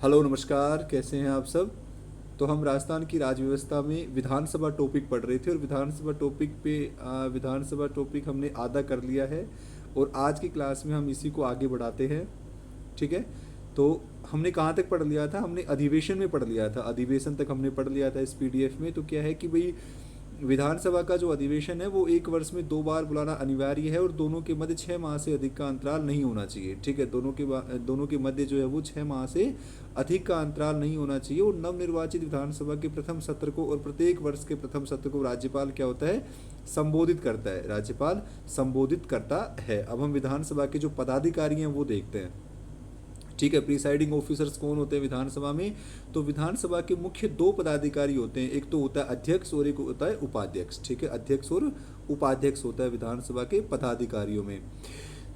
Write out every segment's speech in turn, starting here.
Hello नमस्कार, कैसे हैं आप सब। तो हम राजस्थान की राज व्यवस्था में विधानसभा टॉपिक पढ़ रहे थे और विधानसभा टॉपिक हमने आधा कर लिया है। और आज की क्लास में हम इसी को आगे बढ़ाते हैं। ठीक है। तो हमने कहाँ तक पढ़ लिया था, हमने अधिवेशन में पढ़ लिया था, अधिवेशन तक हमने पढ़ लिया था इस पीडीएफ में। तो क्या है कि भाई विधानसभा का जो अधिवेशन है वो एक वर्ष में 2 बार बुलाना अनिवार्य है और दोनों के मध्य 6 माह से अधिक का अंतराल नहीं होना चाहिए। ठीक है, दोनों के मध्य जो है वो 6 माह से अधिक का अंतराल नहीं होना चाहिए। और नवनिर्वाचित विधानसभा के प्रथम सत्र को और प्रत्येक वर्ष के प्रथम सत्र को राज्यपाल क्या होता है, संबोधित करता है। राज्यपाल संबोधित करता है। अब हम विधानसभा के जो पदाधिकारी हैं वो देखते हैं। ठीक है, प्रिसाइडिंग ऑफिसर्स कौन होते हैं विधानसभा में। तो विधानसभा के मुख्य 2 पदाधिकारी होते हैं, एक तो होता है अध्यक्ष और एक होता है उपाध्यक्ष। ठीक है, अध्यक्ष और उपाध्यक्ष होता है विधानसभा के पदाधिकारियों में।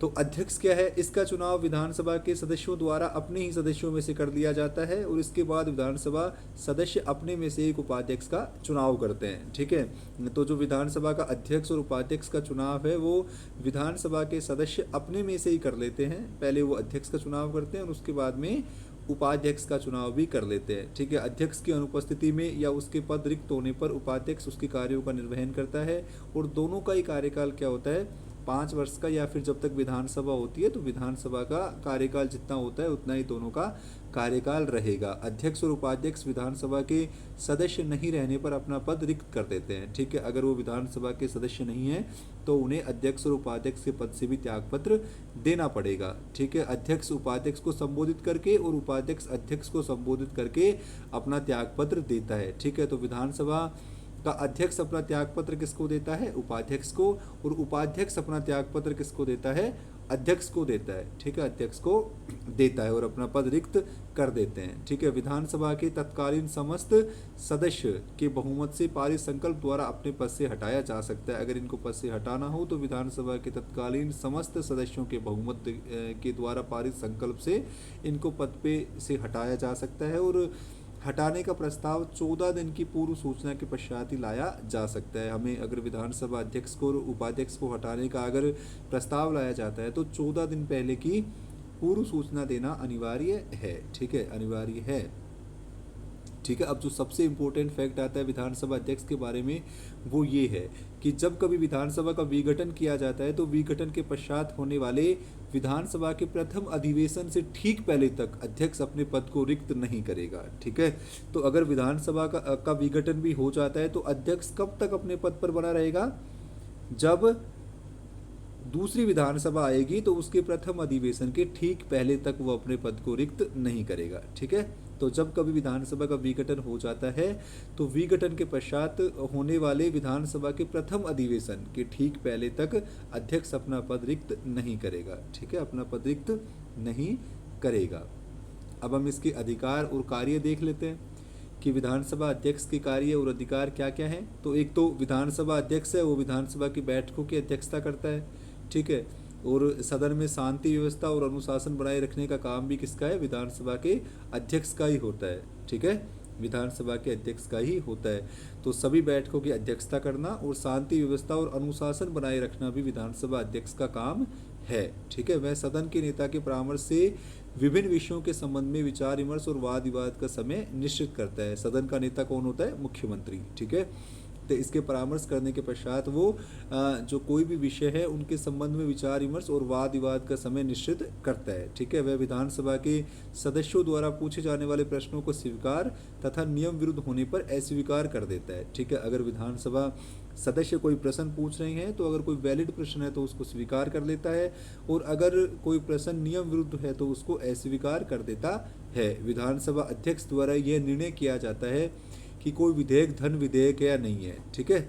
तो अध्यक्ष क्या है, इसका चुनाव विधानसभा के सदस्यों द्वारा अपने ही सदस्यों में से कर लिया जाता है और इसके बाद विधानसभा सदस्य अपने में से एक उपाध्यक्ष का चुनाव करते हैं। ठीक है, तो जो विधानसभा का अध्यक्ष और उपाध्यक्ष का चुनाव है वो विधानसभा के सदस्य अपने में से ही कर लेते हैं। पहले वो अध्यक्ष का चुनाव करते हैं और उसके बाद में उपाध्यक्ष का चुनाव भी कर लेते हैं। ठीक है, अध्यक्ष की अनुपस्थिति में या उसके पद रिक्त होने पर उपाध्यक्ष उसके कार्यों का निर्वहन करता है और दोनों का ही कार्यकाल क्या होता है, 5 वर्ष का, या फिर जब तक विधानसभा होती है तो विधानसभा का कार्यकाल जितना होता है उतना ही दोनों का कार्यकाल रहेगा। अध्यक्ष और उपाध्यक्ष विधानसभा के सदस्य नहीं रहने पर अपना पद रिक्त कर देते हैं। ठीक है, अगर वो विधानसभा के सदस्य नहीं है तो उन्हें अध्यक्ष और उपाध्यक्ष के पद से भी त्यागपत्र देना पड़ेगा। ठीक है, अध्यक्ष उपाध्यक्ष को संबोधित करके और उपाध्यक्ष अध्यक्ष को संबोधित करके अपना त्यागपत्र देता है। ठीक है, तो विधानसभा का अध्यक्ष अपना त्यागपत्र किसको देता है, उपाध्यक्ष को, और उपाध्यक्ष अपना त्यागपत्र किसको देता है, अध्यक्ष को देता है। ठीक है, अध्यक्ष को देता है और अपना पद रिक्त कर देते हैं। ठीक है, विधानसभा के तत्कालीन समस्त सदस्य के बहुमत से पारित संकल्प द्वारा अपने पद से हटाया जा सकता है। अगर इनको पद से हटाना हो तो विधानसभा के तत्कालीन समस्त सदस्यों के बहुमत के द्वारा पारित संकल्प से इनको पद पे से हटाया जा सकता है। और हटाने का प्रस्ताव 14 दिन की पूर्व सूचना के पश्चात ही लाया जा सकता है। हमें अगर विधानसभा अध्यक्ष को और उपाध्यक्ष को हटाने का अगर प्रस्ताव लाया जाता है तो 14 दिन पहले की पूर्व सूचना देना अनिवार्य है। ठीक है, अनिवार्य है। ठीक है, अब जो सबसे इम्पोर्टेंट फैक्ट आता है विधानसभा अध्यक्ष के बारे में वो ये है कि जब कभी विधानसभा का विघटन किया जाता है तो विघटन के पश्चात होने वाले विधानसभा के प्रथम अधिवेशन से ठीक पहले तक अध्यक्ष अपने पद को रिक्त नहीं करेगा। ठीक है, तो अगर विधानसभा का विघटन भी हो जाता है तो अध्यक्ष कब तक अपने पद पर बना रहेगा, जब दूसरी विधानसभा आएगी तो उसके प्रथम अधिवेशन के ठीक पहले तक वो अपने पद को रिक्त नहीं करेगा। ठीक है, तो जब कभी विधानसभा का विघटन हो जाता है तो विघटन के पश्चात होने वाले विधानसभा के प्रथम अधिवेशन के ठीक पहले तक अध्यक्ष अपना पद रिक्त नहीं करेगा। ठीक है, अपना पद रिक्त नहीं करेगा। अब हम इसके अधिकार और कार्य देख लेते हैं कि विधानसभा अध्यक्ष के कार्य और अधिकार क्या क्या हैं। तो एक तो विधानसभा अध्यक्ष है वो विधानसभा की बैठकों की अध्यक्षता करता है। ठीक है, और सदन में शांति व्यवस्था और अनुशासन बनाए रखने का काम भी किसका है, विधानसभा के अध्यक्ष का ही होता है। ठीक है, विधानसभा के अध्यक्ष का ही होता है। तो सभी बैठकों की अध्यक्षता करना और शांति व्यवस्था और अनुशासन बनाए रखना भी विधानसभा अध्यक्ष का काम है। ठीक है, वह सदन के नेता के परामर्श से विभिन्न विषयों के संबंध में विचार विमर्श और वाद विवाद का समय निश्चित करता है। सदन का नेता कौन होता है, मुख्यमंत्री। ठीक है, तो इसके परामर्श करने के पश्चात वो जो कोई भी विषय है उनके संबंध में विचार विमर्श और वाद विवाद का समय निश्चित करता है। ठीक है, वह विधानसभा के सदस्यों द्वारा पूछे जाने वाले प्रश्नों को स्वीकार तथा नियम विरुद्ध होने पर अस्वीकार कर देता है। ठीक है, अगर विधानसभा सदस्य कोई प्रश्न पूछ रहे हैं तो अगर कोई वैलिड प्रश्न है तो उसको स्वीकार कर लेता है और अगर कोई प्रश्न नियम विरुद्ध है तो उसको अस्वीकार कर देता है। विधानसभा अध्यक्ष द्वारा यह निर्णय किया जाता है कि कोई विधेयक धन विधेयक है या नहीं है। ठीक है,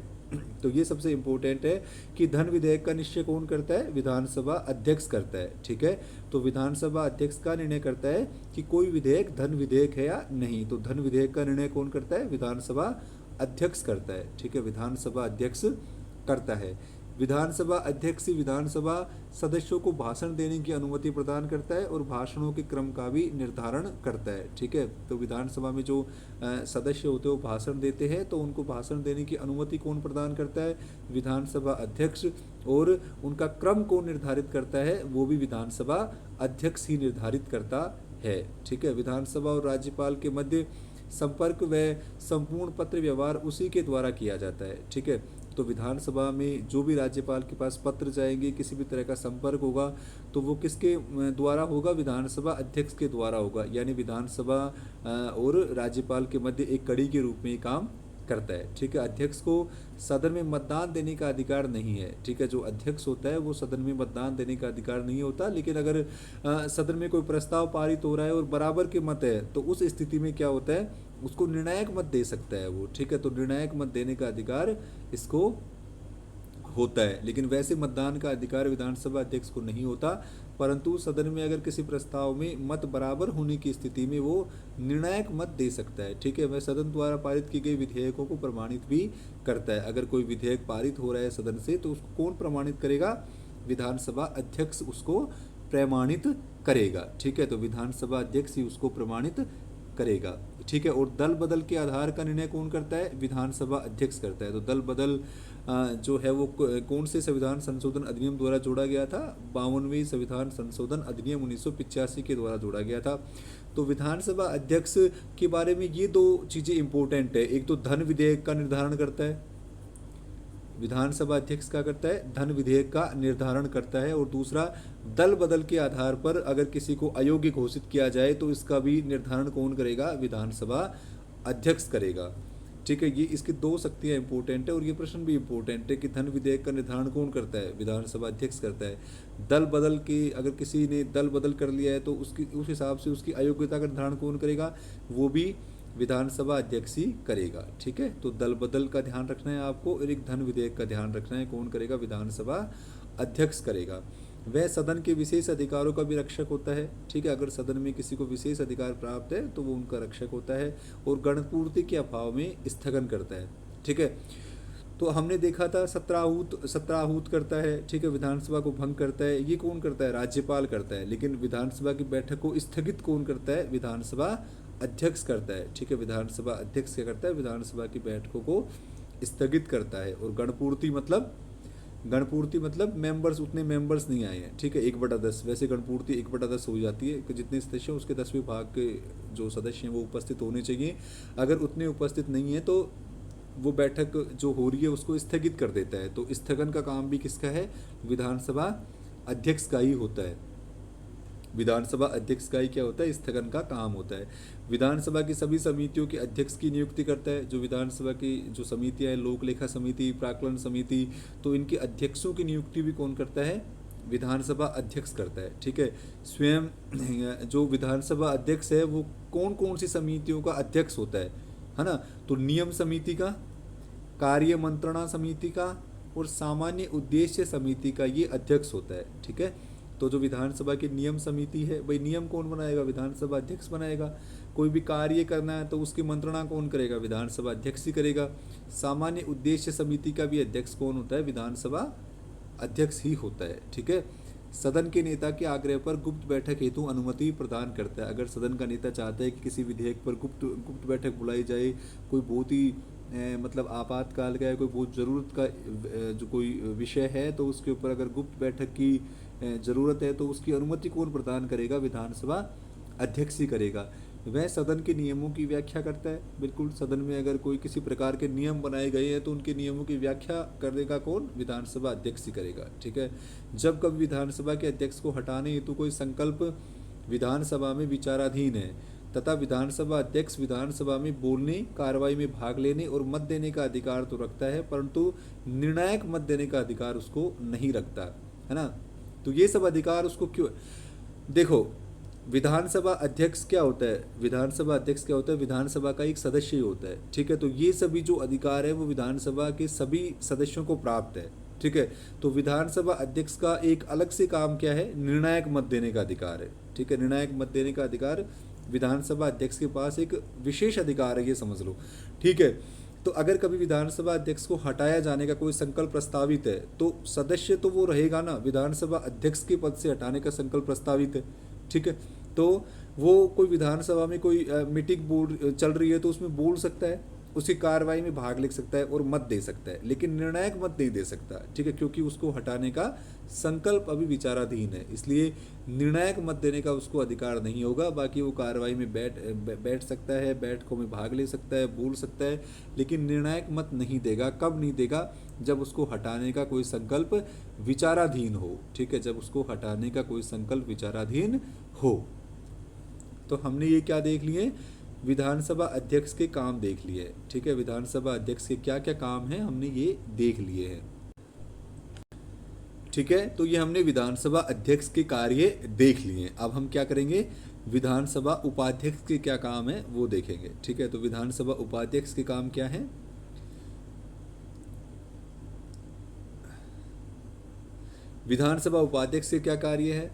तो ये सबसे इम्पोर्टेंट है कि धन विधेयक का निश्चय कौन करता है, विधानसभा अध्यक्ष करता है। ठीक है, तो विधानसभा अध्यक्ष का निर्णय करता है कि कोई विधेयक धन विधेयक है या नहीं। तो धन विधेयक का निर्णय कौन करता है, विधानसभा अध्यक्ष करता है। ठीक है, विधानसभा अध्यक्ष करता है। विधानसभा अध्यक्ष ही विधानसभा सदस्यों को भाषण देने की अनुमति प्रदान करता है और भाषणों के क्रम का भी निर्धारण करता है। ठीक है, तो विधानसभा में जो सदस्य होते हैं वो भाषण देते हैं, तो उनको भाषण देने की अनुमति कौन प्रदान करता है? विधानसभा अध्यक्ष। और उनका क्रम कौन निर्धारित करता है? वो भी विधानसभा अध्यक्ष ही निर्धारित करता है। ठीक है, विधानसभा और राज्यपाल के मध्य संपर्क व संपूर्ण पत्र व्यवहार उसी के द्वारा किया जाता है। ठीक है, तो विधानसभा में जो भी राज्यपाल के पास पत्र जाएंगे, किसी भी तरह का संपर्क होगा, तो वो किसके द्वारा होगा? विधानसभा अध्यक्ष के द्वारा होगा। यानी विधानसभा और राज्यपाल के मध्य एक कड़ी के रूप में ये काम करता है। ठीक है, अध्यक्ष को सदन में मतदान देने का अधिकार नहीं है। ठीक है, जो अध्यक्ष होता है वो सदन में मतदान देने का अधिकार नहीं होता, लेकिन अगर सदन में कोई प्रस्ताव पारित हो रहा है और बराबर के मत है, तो उस स्थिति में क्या होता है? उसको निर्णायक मत दे सकता है वो। ठीक है, तो निर्णायक मत देने का अधिकार इसको होता है, लेकिन वैसे मतदान का अधिकार विधानसभा अध्यक्ष को नहीं होता, परंतु सदन में अगर किसी प्रस्ताव में मत बराबर होने की स्थिति में वो निर्णायक मत दे सकता है। ठीक है, वह सदन द्वारा पारित की गई विधेयकों को प्रमाणित भी करता है। अगर कोई विधेयक पारित हो रहा है सदन से, तो उसको कौन प्रमाणित करेगा? विधानसभा अध्यक्ष उसको प्रमाणित करेगा। ठीक है, तो विधानसभा अध्यक्ष ही उसको प्रमाणित करेगा। ठीक है, और दल बदल के आधार का निर्णय कौन करता है? विधानसभा अध्यक्ष करता है। तो दल बदल जो है वो कौन से संविधान संशोधन अधिनियम द्वारा जोड़ा गया था? 52वें संविधान संशोधन अधिनियम 1985 के द्वारा जोड़ा गया था। तो विधानसभा अध्यक्ष के बारे में ये दो चीज़ें इंपॉर्टेंट है। एक तो धन विधेयक का निर्धारण करता है, विधानसभा अध्यक्ष क्या करता है? धन विधेयक का निर्धारण करता है। और दूसरा, दल बदल के आधार पर अगर किसी को अयोग्य घोषित किया जाए तो इसका भी निर्धारण कौन करेगा? विधानसभा अध्यक्ष करेगा। ठीक है, ये इसकी दो शक्तियाँ इंपॉर्टेंट है। और ये प्रश्न भी इंपॉर्टेंट है कि धन विधेयक का निर्धारण कौन करता है? विधानसभा अध्यक्ष करता है। दल बदल के अगर किसी ने दल बदल कर लिया है तो उसकी उस हिसाब से उसकी अयोग्यता का निर्धारण कौन करेगा? वो भी विधानसभा अध्यक्ष ही करेगा। ठीक है, तो दल बदल का ध्यान रखना है आपको, और एक धन विधेयक का ध्यान रखना है। कौन करेगा? विधानसभा अध्यक्ष करेगा। वह सदन के विशेष अधिकारों का भी रक्षक होता है। ठीक है, अगर सदन में किसी को विशेष अधिकार प्राप्त है तो वो उनका रक्षक होता है, और गणपूर्ति के अभाव में स्थगन करता है। ठीक है, तो हमने देखा था सत्राहूत करता है। ठीक है, विधानसभा को भंग करता है। ये कौन करता है? राज्यपाल करता है। लेकिन विधानसभा की बैठक को स्थगित कौन करता है? विधानसभा अध्यक्ष करता है। ठीक है, विधानसभा अध्यक्ष क्या करता है? विधानसभा की बैठकों को स्थगित करता है। और गणपूर्ति मतलब मेंबर्स, उतने मेंबर्स नहीं आए हैं। ठीक है, 1/10, वैसे गणपूर्ति 1/10 हो जाती है कि जितने सदस्य हैं उसके 10वें भाग के जो सदस्य हैं वो उपस्थित होने चाहिए। अगर उतने उपस्थित नहीं है तो वो बैठक जो हो रही है उसको स्थगित कर देता है। तो स्थगन का काम भी किसका है? विधानसभा अध्यक्ष का ही होता है। विधानसभा अध्यक्ष का ही क्या होता है? स्थगन का काम होता है। विधानसभा की सभी समितियों के अध्यक्ष की नियुक्ति करता है। जो विधानसभा की जो समितियां हैं, लोक लेखा समिति, प्राक्कलन समिति, तो इनके अध्यक्षों की नियुक्ति भी कौन करता है? विधानसभा अध्यक्ष करता है। ठीक है, स्वयं जो विधानसभा अध्यक्ष है वो कौन कौन सी समितियों का अध्यक्ष होता है ना? तो नियम समिति का, कार्य मंत्रणा समिति का और सामान्य उद्देश्य समिति का ये अध्यक्ष होता है। ठीक है, तो जो विधानसभा की नियम समिति है, भाई नियम कौन बनाएगा? विधानसभा अध्यक्ष बनाएगा। कोई भी कार्य करना है तो उसकी मंत्रणा कौन करेगा? विधानसभा अध्यक्ष ही करेगा। सामान्य उद्देश्य समिति का भी अध्यक्ष कौन होता है? विधानसभा अध्यक्ष ही होता है। ठीक है, सदन के नेता के आग्रह पर गुप्त बैठक हेतु अनुमति प्रदान करता है। अगर सदन का नेता चाहता है कि किसी विधेयक पर गुप्त बैठक बुलाई जाए, कोई बहुत ही मतलब आपातकाल का है, कोई बहुत ज़रूरत का जो कोई विषय है, तो उसके ऊपर अगर गुप्त बैठक की ज़रूरत है तो उसकी अनुमति कौन प्रदान करेगा? विधानसभा अध्यक्ष ही करेगा। वह सदन के नियमों की व्याख्या करता है। बिल्कुल, सदन में अगर कोई किसी प्रकार के नियम बनाए गए हैं तो उनके नियमों की व्याख्या करने का कौन? विधानसभा अध्यक्ष ही करेगा। ठीक है, जब कभी विधानसभा के अध्यक्ष को हटाने हेतु कोई संकल्प विधानसभा में विचाराधीन है तथा विधानसभा अध्यक्ष विधानसभा में बोलने, कार्रवाई में भाग लेने और मत देने का अधिकार तो रखता है, परंतु निर्णायक मत देने का अधिकार उसको नहीं रखता है ना। तो ये सब अधिकार उसको क्यों? देखो, विधानसभा अध्यक्ष क्या होता है? विधानसभा अध्यक्ष क्या होता है? विधानसभा का एक सदस्य ही होता है। ठीक है, तो ये सभी जो अधिकार है वो विधानसभा के सभी सदस्यों को प्राप्त है। ठीक है, तो विधानसभा अध्यक्ष का एक अलग से काम क्या है? निर्णायक मत देने का अधिकार है। ठीक है, निर्णायक मत देने का अधिकार विधानसभा अध्यक्ष के पास एक विशेष अधिकार है, ये समझ लो। ठीक है, तो अगर कभी विधानसभा अध्यक्ष को हटाया जाने का कोई संकल्प प्रस्तावित है तो सदस्य तो वो रहेगा ना, विधानसभा अध्यक्ष के पद से हटाने का संकल्प प्रस्तावित है, ठीक है। तो वो कोई विधानसभा में कोई मीटिंग बोल चल रही है तो उसमें बोल सकता है, उसकी कार्रवाई में भाग ले सकता है और मत दे सकता है, लेकिन निर्णायक मत नहीं दे सकता, ठीक है, क्योंकि उसको हटाने का संकल्प अभी विचाराधीन है, इसलिए निर्णायक मत देने का उसको अधिकार नहीं होगा। बाकी वो कार्रवाई में बैठ सकता है, बैठकों में भाग ले सकता है, बोल सकता है, लेकिन निर्णायक मत नहीं देगा। कब नहीं देगा? जब उसको हटाने का कोई संकल्प विचाराधीन हो, ठीक है, जब उसको हटाने का कोई संकल्प विचाराधीन हो। तो हमने ये क्या देख लिए? विधानसभा अध्यक्ष के काम देख लिए, ठीक है, विधानसभा अध्यक्ष के क्या क्या काम हैं हमने ये देख लिए हैं, ठीक है। तो ये हमने विधानसभा अध्यक्ष के कार्य देख लिए। अब हम क्या करेंगे? विधानसभा उपाध्यक्ष के क्या काम है वो देखेंगे, ठीक है। तो विधानसभा उपाध्यक्ष के काम क्या है? विधानसभा उपाध्यक्ष के क्या कार्य है?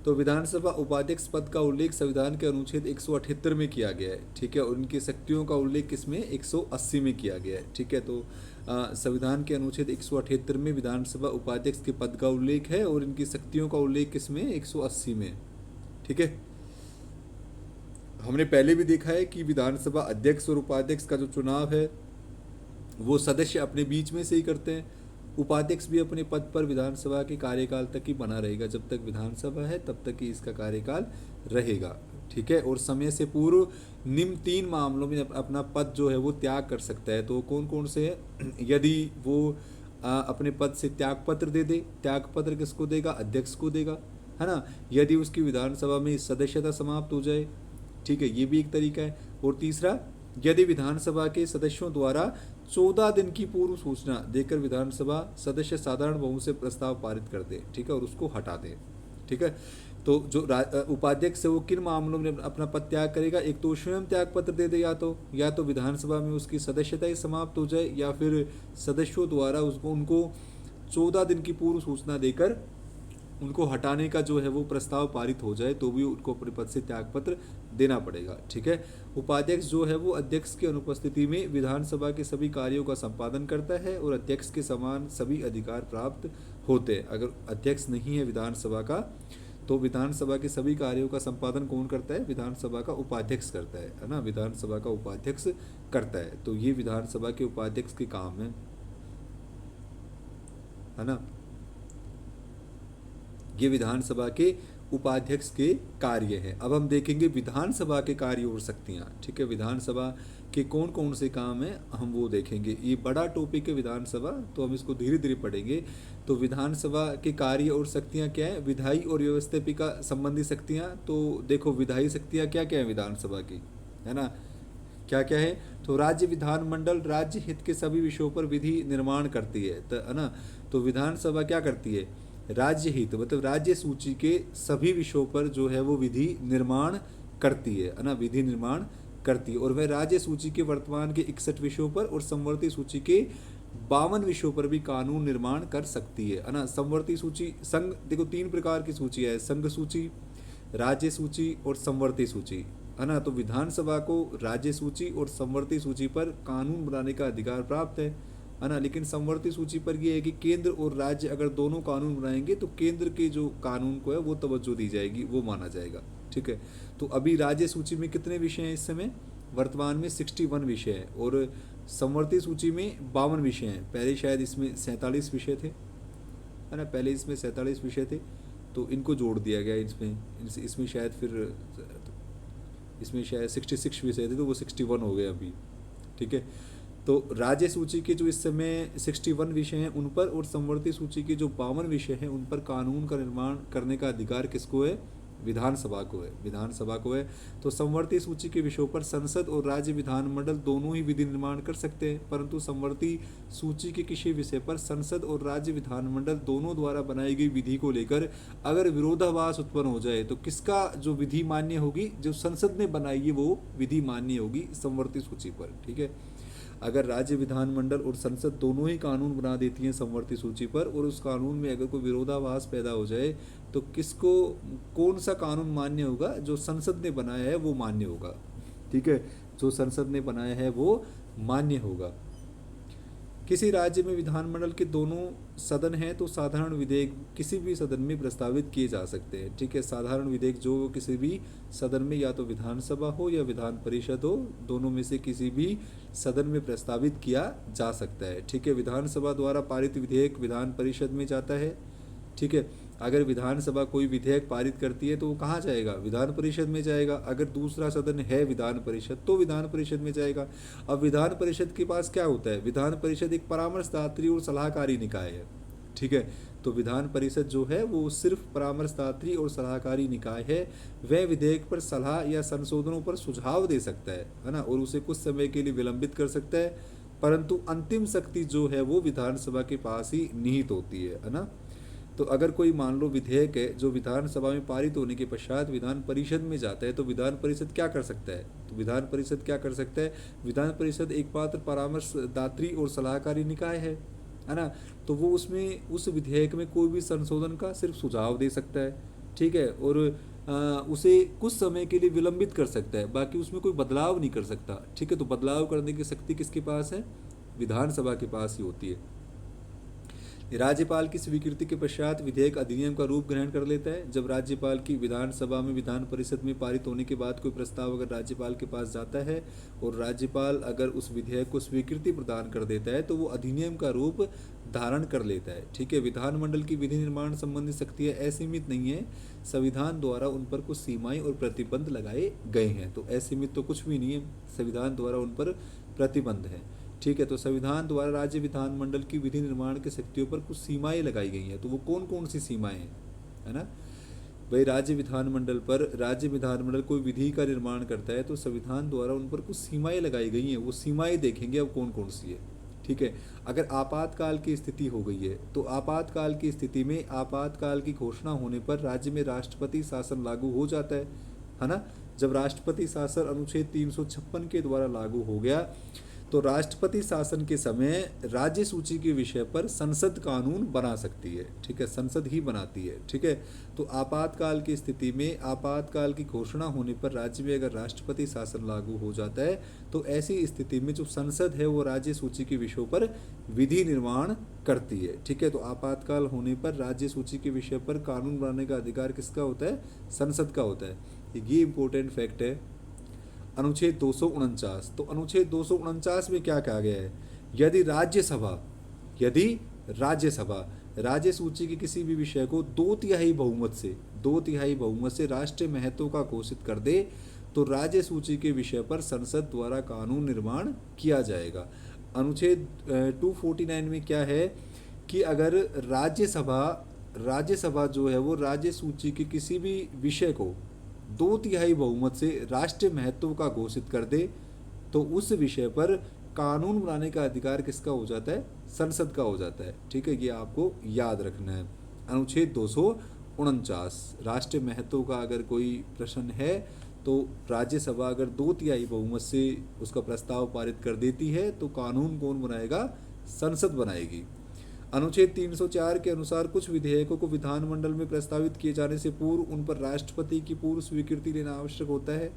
तो विधानसभा उपाध्यक्ष पद का उल्लेख संविधान के अनुच्छेद 178 में किया गया है, ठीक है, और उनकी शक्तियों का उल्लेख किसमें? 180 में किया गया है, ठीक है। तो संविधान के अनुच्छेद 178 में विधानसभा उपाध्यक्ष के पद का उल्लेख है और इनकी शक्तियों का उल्लेख किसमें? 180 में, ठीक है। हमने पहले भी देखा है कि विधानसभा अध्यक्ष और उपाध्यक्ष का जो चुनाव है वो सदस्य अपने बीच में से ही करते हैं। उपाध्यक्ष भी अपने पद पर विधानसभा के कार्यकाल तक ही बना रहेगा, जब तक विधानसभा है तब तक ही इसका कार्यकाल रहेगा, ठीक है। और समय से पूर्व निम्न 3 मामलों में अपना पद जो है वो त्याग कर सकता है। तो कौन कौन से है? यदि वो अपने पद से त्यागपत्र दे दे, त्यागपत्र किसको देगा? अध्यक्ष को देगा, है ना। यदि उसकी विधानसभा में सदस्यता समाप्त हो जाए, ठीक है, ये भी एक तरीका है। और तीसरा, यदि विधानसभा के सदस्यों द्वारा 14 दिन की पूर्व सूचना देकर विधानसभा सदस्य साधारण बहुमत से प्रस्ताव पारित कर दे, ठीक है, और उसको हटा दे, ठीक है। तो जो उपाध्यक्ष है वो किन मामलों में अपना पद त्याग करेगा? एक तो स्वयं त्याग पत्र दे दे, या तो विधानसभा में उसकी सदस्यता ही समाप्त हो जाए, या फिर सदस्यों द्वारा उनको 14 दिन की पूर्व सूचना देकर उनको हटाने का जो है वो प्रस्ताव पारित हो जाए, तो भी उनको अपने पद से त्यागपत्र देना पड़ेगा, ठीक है। उपाध्यक्ष जो है वो अध्यक्ष की अनुपस्थिति में विधानसभा के सभी कार्यों का संपादन करता है और अध्यक्ष के समान सभी अधिकार प्राप्त होते हैं। अगर अध्यक्ष नहीं है विधानसभा का तो विधानसभा के सभी कार्यों का संपादन कौन करता है? विधानसभा का उपाध्यक्ष करता है ना, विधानसभा का उपाध्यक्ष करता है। तो ये विधानसभा के उपाध्यक्ष के काम है ना, ये विधानसभा के उपाध्यक्ष के कार्य हैं। अब हम देखेंगे विधानसभा के कार्य और शक्तियाँ, ठीक है, विधानसभा के कौन कौन से काम हैं हम वो देखेंगे। ये बड़ा टॉपिक है विधानसभा, तो हम इसको धीरे धीरे पढ़ेंगे। तो विधानसभा के कार्य और शक्तियाँ क्या है? विधायी और व्यवस्थापिका संबंधी शक्तियाँ। तो देखो विधायी शक्तियाँ क्या क्या है विधानसभा की, है ना, क्या क्या है? तो राज्य विधानमंडल राज्य हित के सभी विषयों पर विधि निर्माण करती है, है ना। तो विधानसभा क्या करती है? राज्य हित मतलब राज्य सूची के सभी विषयों पर जो है वो विधि निर्माण करती है ना, विधि निर्माण करती है। और वह राज्य सूची के वर्तमान के 61 विषयों पर और संवर्ती सूची के 52 विषयों पर भी कानून निर्माण कर सकती है ना। संवर्ती सूची संघ, देखो 3 प्रकार की सूची है, संघ सूची, राज्य सूची और संवर्ती सूची, है ना। तो विधानसभा को राज्य सूची और संवर्ती सूची पर कानून बनाने का अधिकार प्राप्त है ना। लेकिन संवर्ती सूची पर यह है कि केंद्र और राज्य अगर दोनों कानून बनाएंगे तो केंद्र के जो कानून को है वो तवज्जो दी जाएगी, वो माना जाएगा, ठीक है। तो अभी राज्य सूची में कितने विषय हैं इस समय? वर्तमान में 61 विषय हैं और संवर्ती सूची में 52 विषय हैं। पहले शायद इसमें 47 विषय थे, है ना, पहले इसमें 47 विषय थे, तो इनको जोड़ दिया गया इसमें शायद फिर इसमें शायद 66 विषय थे तो वो 61 हो गए अभी, ठीक है। तो राज्य सूची के जो इस समय 61 विषय हैं उन पर और संवर्ती सूची के जो 52 विषय हैं उन पर कानून का निर्माण करने का अधिकार किसको है? विधानसभा को है, विधानसभा को है। तो संवर्ती सूची के विषयों पर संसद और राज्य विधानमंडल दोनों ही विधि निर्माण कर सकते हैं, परंतु संवर्ती सूची के किसी विषय पर संसद और राज्य विधानमंडल दोनों द्वारा बनाई गई विधि को लेकर अगर विरोधाभास उत्पन्न हो जाए तो किसका जो विधि मान्य होगी? जो संसद ने बनाई है वो विधि मान्य होगी संवर्ती सूची पर, ठीक है। अगर राज्य विधानमंडल और संसद दोनों ही कानून बना देती हैं संवर्ती सूची पर और उस कानून में अगर कोई विरोधाभास पैदा हो जाए तो किसको, कौन सा कानून मान्य होगा? जो संसद ने बनाया है वो मान्य होगा, ठीक है, जो संसद ने बनाया है वो मान्य होगा। किसी राज्य में विधानमंडल के दोनों सदन हैं तो साधारण विधेयक किसी भी सदन में प्रस्तावित किए जा सकते हैं। ठीक है, साधारण विधेयक जो किसी भी सदन में, या तो विधानसभा हो या विधान परिषद हो, दोनों में से किसी भी सदन में प्रस्तावित किया जा सकता है। ठीक है, विधानसभा द्वारा पारित विधेयक विधान परिषद में जाता है। ठीक है, अगर विधानसभा कोई विधेयक पारित करती है तो वो कहाँ जाएगा? विधान परिषद में जाएगा। अगर दूसरा सदन है विधान परिषद तो विधान परिषद में जाएगा। अब विधान परिषद के पास क्या होता है? विधान परिषद एक परामर्शदात्री और सलाहकारी निकाय है। ठीक है, तो विधान परिषद जो है वो सिर्फ परामर्शदात्री और सलाहकारी निकाय है। वह विधेयक पर सलाह या संशोधनों पर सुझाव दे सकता है ना, और उसे कुछ समय के लिए विलंबित कर सकता है, परंतु अंतिम शक्ति जो है वो विधानसभा के पास ही निहित होती है ना। तो अगर कोई मान लो विधेयक है जो विधानसभा में पारित होने के पश्चात विधान परिषद में जाता है तो विधान परिषद क्या कर सकता है? तो विधान परिषद क्या कर सकता है? विधान परिषद एक मात्र परामर्शदात्री और सलाहकारी निकाय है ना। तो वो उसमें उस विधेयक में कोई भी संशोधन का सिर्फ सुझाव दे सकता है। ठीक है, और उसे कुछ समय के लिए विलंबित कर सकता है, बाकी उसमें कोई बदलाव नहीं कर सकता। ठीक है, तो बदलाव करने की शक्ति किसके पास है? विधानसभा के पास ही होती है। राज्यपाल की स्वीकृति के पश्चात विधेयक अधिनियम का रूप ग्रहण कर लेता है। जब राज्यपाल की विधानसभा में विधान परिषद में पारित होने के बाद कोई प्रस्ताव अगर राज्यपाल के पास जाता है और राज्यपाल अगर उस विधेयक को स्वीकृति प्रदान कर देता है तो वो अधिनियम का रूप धारण कर लेता है। ठीक है, विधानमंडल की विधि निर्माण संबंधी शक्तियाँ असीमित नहीं है, संविधान द्वारा उन पर कुछ सीमाएं और प्रतिबंध लगाए गए हैं। तो असीमित तो कुछ भी नहीं है, संविधान द्वारा उन पर प्रतिबंध है। ठीक है, तो संविधान द्वारा राज्य विधानमंडल की विधि निर्माण की शक्तियों पर कुछ सीमाएं लगाई गई हैं। तो वो कौन कौन सी सीमाएं हैं, है ना भाई? राज्य विधानमंडल कोई विधि का निर्माण करता है तो संविधान द्वारा उन पर कुछ सीमाएं लगाई गई हैं। वो सीमाएं देखेंगे अब कौन कौन सी है। ठीक है, अगर आपातकाल की स्थिति हो गई है तो आपातकाल की स्थिति में आपातकाल की घोषणा होने पर राज्य में राष्ट्रपति शासन लागू हो जाता है ना। जब राष्ट्रपति शासन अनुच्छेद 356 के द्वारा लागू हो गया तो राष्ट्रपति शासन के समय राज्य सूची के विषय पर संसद कानून बना सकती है। ठीक है, संसद ही बनाती है। ठीक है, तो आपातकाल की स्थिति में आपातकाल की घोषणा होने पर राज्य में अगर राष्ट्रपति शासन लागू हो जाता है तो ऐसी स्थिति में जो संसद है वो राज्य सूची के विषयों पर विधि निर्माण करती है। ठीक है, तो आपातकाल होने पर राज्य सूची के विषय पर कानून बनाने का अधिकार किसका होता है? संसद का होता है। ये इंपॉर्टेंट फैक्ट है। अनुच्छेद 249, तो अनुच्छेद 249 में क्या कहा गया है? यदि राज्यसभा राज्य सूची के किसी भी विषय को 2/3 बहुमत से राष्ट्रीय महत्व का घोषित कर दे तो राज्य सूची के विषय पर संसद द्वारा कानून निर्माण किया जाएगा। अनुच्छेद 249 में क्या है कि अगर राज्यसभा जो है वो राज्य सूची के किसी भी विषय को 2/3 बहुमत से राष्ट्रीय महत्व का घोषित कर दे तो उस विषय पर कानून बनाने का अधिकार किसका हो जाता है? संसद का हो जाता है। ठीक है, ये आपको याद रखना है। अनुच्छेद 249, राष्ट्रीय महत्व का अगर कोई प्रश्न है तो राज्यसभा अगर 2/3 बहुमत से उसका प्रस्ताव पारित कर देती है तो कानून कौन बनाएगा? संसद बनाएगी। अनुच्छेद 304 के अनुसार कुछ विधेयकों को विधानमंडल में प्रस्तावित किए जाने से पूर्व उन पर राष्ट्रपति की पूर्व स्वीकृति लेना आवश्यक होता है।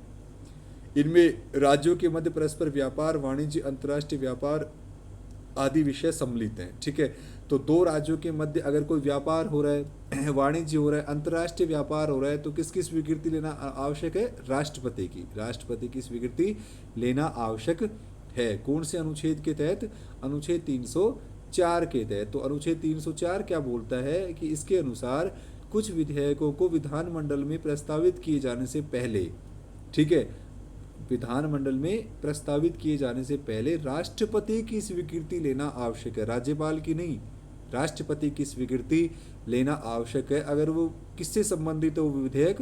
इनमें राज्यों के मध्य परस्पर व्यापार, वाणिज्य, अंतर्राष्ट्रीय व्यापार आदि विषय सम्मिलित हैं। ठीक है, तो दो राज्यों के मध्य अगर कोई व्यापार हो रहा है, वाणिज्य हो रहा है, अंतर्राष्ट्रीय व्यापार हो रहा है तो किसकी स्वीकृति लेना आवश्यक है? राष्ट्रपति की स्वीकृति लेना आवश्यक है। कौन से अनुच्छेद के तहत? अनुच्छेद 304 के तहत। तो अनुच्छेद 304 क्या बोलता है कि इसके अनुसार कुछ विधेयकों को विधानमंडल में प्रस्तावित किए जाने से पहले, ठीक है, विधानमंडल में प्रस्तावित किए जाने से पहले राष्ट्रपति की स्वीकृति लेना आवश्यक है, राज्यपाल की नहीं, राष्ट्रपति की स्वीकृति लेना आवश्यक है। अगर वो किससे संबंधित हो वो विधेयक,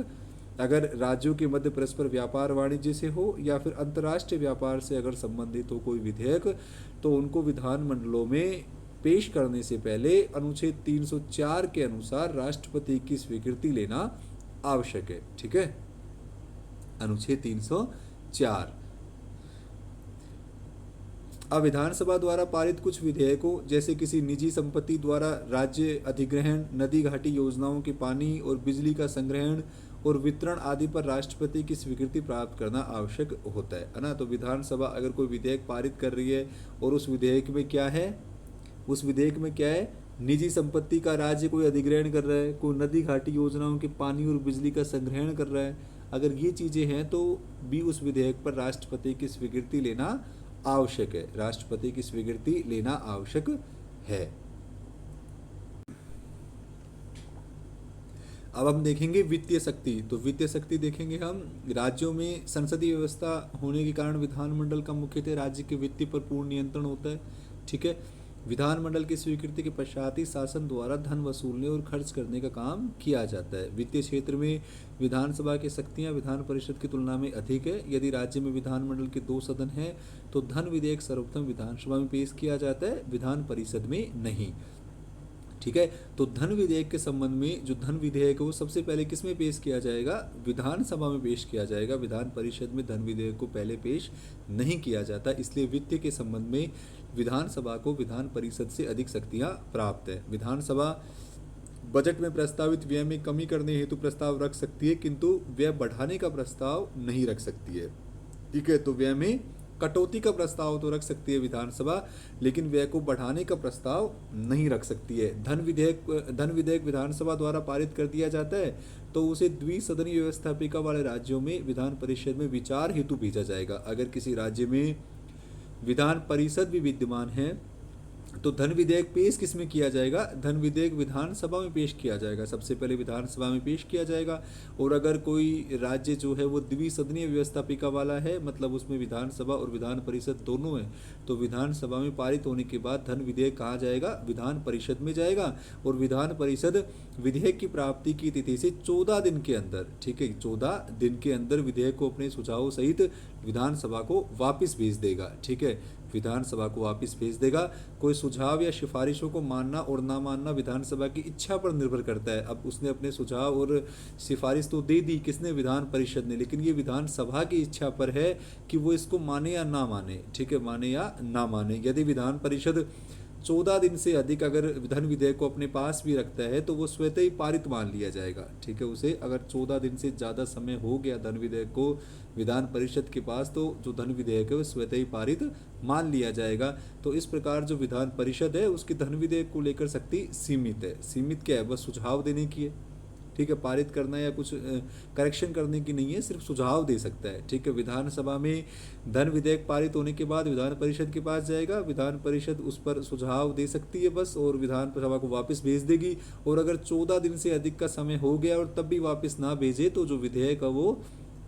अगर राज्यों के मध्य परस्पर व्यापार वाणिज्य से हो या फिर अंतर्राष्ट्रीय व्यापार से अगर संबंधित हो कोई विधेयक तो उनको विधानमंडलों में पेश करने से पहले अनुच्छेद 304 के अनुसार राष्ट्रपति की स्वीकृति लेना आवश्यक है। ठीक है, अनुच्छेद 304। अब विधानसभा द्वारा पारित कुछ विधेयकों जैसे किसी निजी संपत्ति द्वारा राज्य अधिग्रहण, नदी घाटी योजनाओं के पानी और बिजली का संग्रहण और वितरण आदि पर राष्ट्रपति की स्वीकृति प्राप्त करना आवश्यक होता है ना। तो विधानसभा अगर कोई विधेयक पारित कर रही है और उस विधेयक में क्या है, उस विधेयक में क्या है, निजी संपत्ति का राज्य कोई अधिग्रहण कर रहा है, कोई नदी घाटी योजनाओं के पानी और बिजली का संग्रहण कर रहा है, अगर ये चीज़ें हैं तो भी उस विधेयक पर राष्ट्रपति की स्वीकृति लेना आवश्यक है, राष्ट्रपति की स्वीकृति लेना आवश्यक है। अब हम देखेंगे वित्तीय शक्ति। तो वित्तीय शक्ति देखेंगे हम, राज्यों में संसदीय व्यवस्था होने के कारण विधानमंडल का मुख्यतः राज्य के वित्तीय पर पूर्ण नियंत्रण होता है। ठीक है, विधानमंडल की स्वीकृति के पश्चात ही शासन द्वारा धन वसूलने और खर्च करने का काम किया जाता है। वित्तीय क्षेत्र में विधानसभा की शक्तियां विधान परिषद की तुलना में अधिक है। यदि राज्य में विधानमंडल के 2 सदन हैं तो धन विधेयक सर्वप्रथम विधानसभा में पेश किया जाता है, विधान परिषद में नहीं। ठीक है, तो धन विधेयक के संबंध में जो धन विधेयक है वो सबसे पहले किस में पेश किया जाएगा, विधानसभा में पेश किया जाएगा। विधान परिषद में धन विधेयक को पहले पेश नहीं किया जाता, इसलिए वित्त के संबंध में विधानसभा को विधान परिषद से अधिक शक्तियां प्राप्त है। विधानसभा बजट में प्रस्तावित व्यय में कमी करने हेतु प्रस्ताव रख सकती है, किंतु व्यय बढ़ाने का प्रस्ताव नहीं रख सकती है। ठीक है, तो व्यय में कटौती का प्रस्ताव तो रख सकती है विधानसभा, लेकिन व्यय को बढ़ाने का प्रस्ताव नहीं रख सकती है। धन विधेयक विधानसभा द्वारा पारित कर दिया जाता है तो उसे द्विसदनीय व्यवस्थापिका वाले राज्यों में विधान परिषद में विचार हेतु भेजा जाएगा। अगर किसी राज्य में विधान परिषद भी विद्यमान है तो धन विधेयक पेश किस में किया जाएगा, धन विधेयक विधानसभा में पेश किया जाएगा, सबसे पहले विधानसभा में पेश किया जाएगा। और अगर कोई राज्य जो है वो द्विसदनीय व्यवस्थापिका वाला है, मतलब उसमें विधानसभा और विधान परिषद दोनों है, तो विधानसभा में पारित होने के बाद धन विधेयक कहाँ जाएगा, विधान परिषद में जाएगा। और विधान परिषद विधेयक की प्राप्ति की तिथि से 14 दिन के अंदर, ठीक है, 14 दिन के अंदर विधेयक को अपने सुझावों सहित विधानसभा को वापस भेज देगा। ठीक है, विधानसभा को वापस भेज देगा। कोई सुझाव या सिफारिशों को मानना और ना मानना विधानसभा की इच्छा पर निर्भर करता है। अब उसने अपने सुझाव और सिफारिश तो दे दी, किसने, विधान परिषद ने, लेकिन ये विधानसभा की इच्छा पर है कि वो इसको माने या ना माने। ठीक है, माने या ना माने। यदि विधान परिषद 14 दिन से अधिक अगर धन विधेयक को अपने पास भी रखता है तो वो स्वतः ही पारित मान लिया जाएगा। ठीक है, उसे अगर 14 दिन से ज़्यादा समय हो गया धन विधेयक को विधान परिषद के पास, तो जो धन विधेयक है वो स्वतः ही पारित मान लिया जाएगा। तो इस प्रकार जो विधान परिषद है उसकी धन विधेयक को लेकर शक्ति सीमित है। सीमित क्या है, बस सुझाव देने की है। ठीक है, पारित करना या कुछ करेक्शन करने की नहीं है, सिर्फ सुझाव दे सकता है। ठीक है, विधानसभा में धन विधेयक पारित होने के बाद विधान परिषद के पास जाएगा, विधान परिषद उस पर सुझाव दे सकती है बस, और विधान सभा को वापस भेज देगी। और अगर 14 दिन से अधिक का समय हो गया और तब भी वापस ना भेजे तो जो विधेयक है वो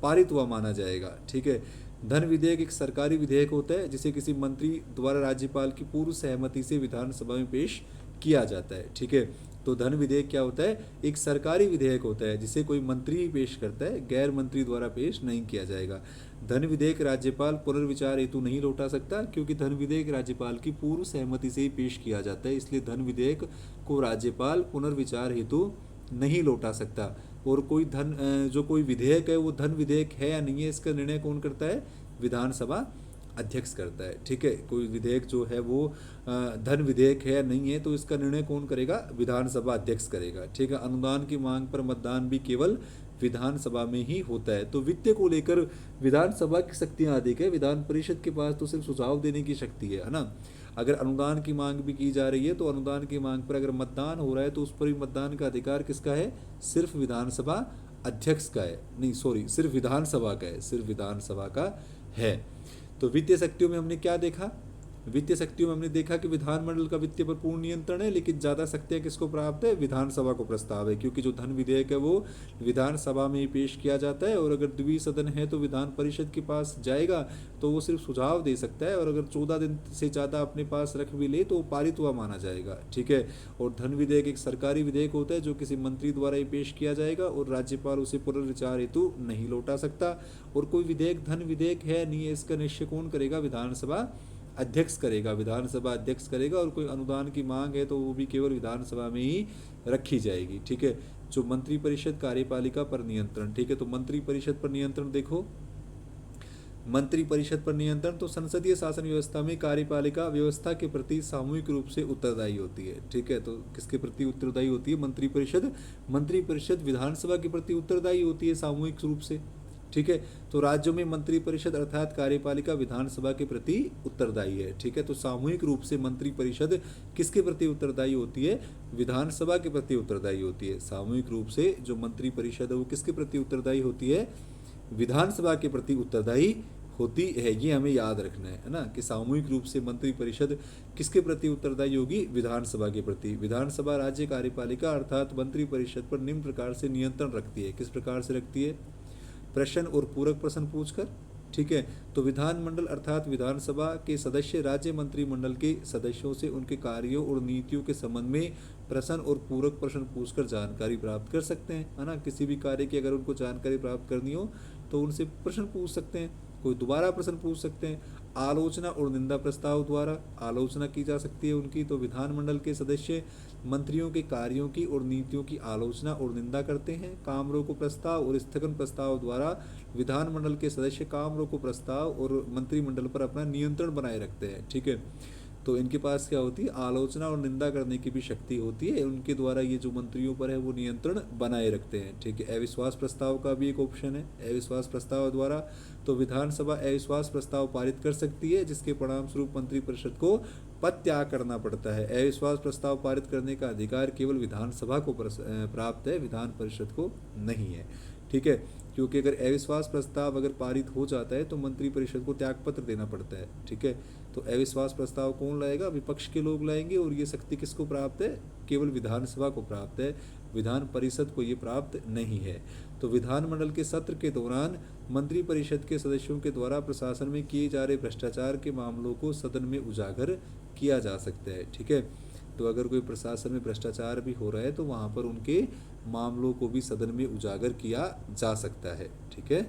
पारित हुआ माना जाएगा। ठीक है, धन विधेयक एक सरकारी विधेयक होता है जिसे किसी मंत्री द्वारा राज्यपाल की पूर्व सहमति से विधानसभा में पेश किया जाता है। ठीक है, तो धन विधेयक क्या होता है, एक सरकारी विधेयक होता है जिसे कोई मंत्री ही पेश करता है, गैर मंत्री द्वारा पेश नहीं किया जाएगा। धन विधेयक राज्यपाल पुनर्विचार हेतु नहीं लौटा सकता, क्योंकि धन विधेयक राज्यपाल की पूर्व सहमति से ही पेश किया जाता है, इसलिए धन विधेयक को राज्यपाल पुनर्विचार हेतु नहीं लौटा सकता। और कोई जो कोई विधेयक है वो धन विधेयक है या नहीं है, इसका निर्णय कौन करता है, विधानसभा अध्यक्ष करता है। ठीक है, कोई विधेयक जो है वो धन विधेयक है या नहीं है तो इसका निर्णय कौन करेगा, विधानसभा अध्यक्ष करेगा। ठीक है, अनुदान की मांग पर मतदान भी केवल विधानसभा में ही होता है। तो वित्त को लेकर विधानसभा की शक्तियां अधिक है, विधान परिषद के पास तो सिर्फ सुझाव देने की शक्ति है ना। अगर अनुदान की मांग भी की जा रही है तो अनुदान की मांग पर अगर मतदान हो रहा है तो उस पर भी मतदान का अधिकार किसका है, सिर्फ विधानसभा अध्यक्ष का है, नहीं सॉरी, सिर्फ विधानसभा का है, सिर्फ विधानसभा का है। तो वित्तीय शक्तियों में हमने क्या देखा, वित्तीय शक्तियों में हमने देखा कि विधानमंडल का वित्तीय पर पूर्ण नियंत्रण है, लेकिन ज़्यादा शक्तियाँ किसको प्राप्त है, विधानसभा को प्रस्ताव है, क्योंकि जो धन विधेयक है वो विधानसभा में ही पेश किया जाता है। और अगर द्विसदन है तो विधान परिषद के पास जाएगा तो वो सिर्फ सुझाव दे सकता है, और अगर 14 दिन से ज़्यादा अपने पास रख भी ले तो वो पारित हुआ माना जाएगा। ठीक है, और धन विधेयक एक सरकारी विधेयक होता है जो किसी मंत्री द्वारा ही पेश किया जाएगा और राज्यपाल उसे पुनर्विचार हेतु नहीं लौटा सकता। और कोई विधेयक धन विधेयक है नहीं है इसका निश्चय कौन करेगा, विधानसभा अध्यक्ष करेगा, विधानसभा अध्यक्ष करेगा। और कोई अनुदान की मांग है तो वो भी केवल विधानसभा में ही रखी जाएगी। ठीक है, जो मंत्रिपरिषद कार्यपालिका पर नियंत्रण। ठीक है, तो मंत्रिपरिषद पर नियंत्रण देखो, मंत्रिपरिषद पर नियंत्रण, तो संसदीय शासन व्यवस्था में कार्यपालिका व्यवस्था के प्रति सामूहिक रूप से उत्तरदायी होती है। ठीक है, तो किसके प्रति उत्तरदायी होती है? मंत्रिपरिषद। मंत्रिपरिषद विधानसभा के प्रति उत्तरदायी होती है सामूहिक रूप से। ठीक है, तो राज्यों में मंत्रिपरिषद अर्थात कार्यपालिका विधानसभा के प्रति उत्तरदायी है। ठीक है, तो सामूहिक रूप से मंत्रिपरिषद किसके प्रति उत्तरदायी होती है? विधानसभा के प्रति उत्तरदायी होती है। सामूहिक रूप से जो मंत्रिपरिषद है वो किसके प्रति उत्तरदायी होती है? विधानसभा के प्रति उत्तरदायी होती है। ये हमें याद रखना है ना, कि सामूहिक रूप से मंत्रिपरिषद किसके प्रति उत्तरदायी होगी? विधानसभा के प्रति। विधानसभा राज्य कार्यपालिका अर्थात मंत्रिपरिषद पर निम्न प्रकार से नियंत्रण रखती है। किस प्रकार से रखती है? प्रश्न और पूरक प्रश्न पूछकर। ठीक है, तो विधानमंडल अर्थात विधानसभा के सदस्य राज्य मंत्रिमंडल के सदस्यों से उनके कार्यों और नीतियों के संबंध में प्रश्न और पूरक प्रश्न पूछकर जानकारी प्राप्त कर सकते हैं, है ना। किसी भी कार्य की अगर उनको जानकारी प्राप्त करनी हो तो उनसे प्रश्न पूछ सकते हैं, कोई दोबारा प्रश्न पूछ सकते हैं। आलोचना और निंदा प्रस्ताव द्वारा आलोचना की जा सकती है उनकी, तो विधानमंडल के सदस्य मंत्रियों के कार्यों की और नीतियों की आलोचना और निंदा करते हैं। काम रोको प्रस्ताव और स्थगन प्रस्ताव द्वारा विधानमंडल के सदस्य काम रोको प्रस्ताव और मंत्रिमंडल पर अपना नियंत्रण बनाए रखते हैं। ठीक है, तो इनके पास क्या होती है? आलोचना और निंदा करने की भी शक्ति होती है। उनके द्वारा ये जो मंत्रियों पर है वो नियंत्रण बनाए रखते हैं। ठीक है, अविश्वास प्रस्ताव का भी एक ऑप्शन है, अविश्वास प्रस्ताव द्वारा तो विधानसभा अविश्वास प्रस्ताव पारित कर सकती है, जिसके परिणाम स्वरूप मंत्रिपरिषद को पद त्याग करना पड़ता है। अविश्वास प्रस्ताव पारित करने का अधिकार केवल विधानसभा को प्राप्त है, विधान परिषद को नहीं है। ठीक है, क्योंकि अगर अविश्वास प्रस्ताव अगर पारित हो जाता है तो मंत्रिपरिषद को त्यागपत्र देना पड़ता है। ठीक है, तो अविश्वास प्रस्ताव कौन लाएगा? विपक्ष के लोग लाएंगे, और ये शक्ति किसको प्राप्त है? केवल विधानसभा को प्राप्त है, विधान परिषद को ये प्राप्त नहीं है। तो विधानमंडल के सत्र के दौरान मंत्रिपरिषद के सदस्यों के द्वारा प्रशासन में किए जा रहे भ्रष्टाचार के मामलों को सदन में उजागर किया जा सकता है। ठीक है, तो अगर कोई प्रशासन में भ्रष्टाचार भी हो रहा है तो वहाँ पर उनके मामलों को भी सदन में उजागर किया जा सकता है। ठीक है।